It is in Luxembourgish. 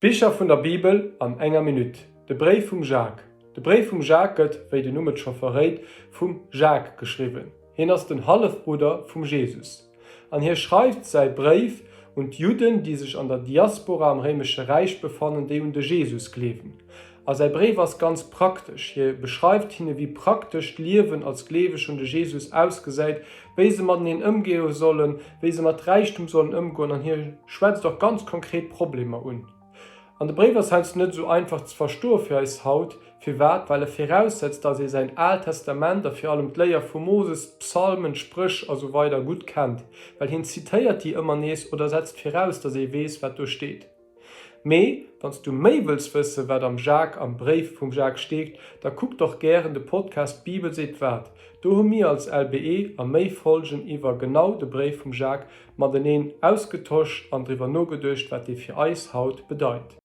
Bücher vun der Bibel an enger Minute. De Brief vum Jacques. De Brief vum Jacques gëtt, wéi de Nummer schon verrät, vum Jacques geschrieben. Hin ass den Halfbruder vum Jesus. An hier schreibt sei Brief und Juden, die sich an der Diaspora am Römische Reich befanden, die unter Jesus kleven. Also sei Brief was ganz praktisch. Hier beschreibt hinne, wie praktisch Leben als Gläubig unter Jesus ausgeseit, wie sie man den umgehen sollen, wie sie mit Reichtum sollen umgehen. Und hier schwätzt doch ganz konkret Probleme an. An der Brief ist es nicht so einfach zu verstehen für uns Haut, für was, weil voraussetzt, dass sein Altes Testament, vor allem die Lehre von Moses, Psalmen, Sprüche und so weiter gut kennt, weil ihn zitiert die immer nicht oder setzt voraus, dass weiß, was da steht. Wenn du mehr willst wissen, was am Brief vom Jacques steht, dann guck doch gerne den Podcast Bibel seht wat. Da haben wir als LBE am mehr Folgen über genau den Brief vom Jacques mit denen ausgetauscht und darüber nachgedacht, was die für uns Haut bedeutet.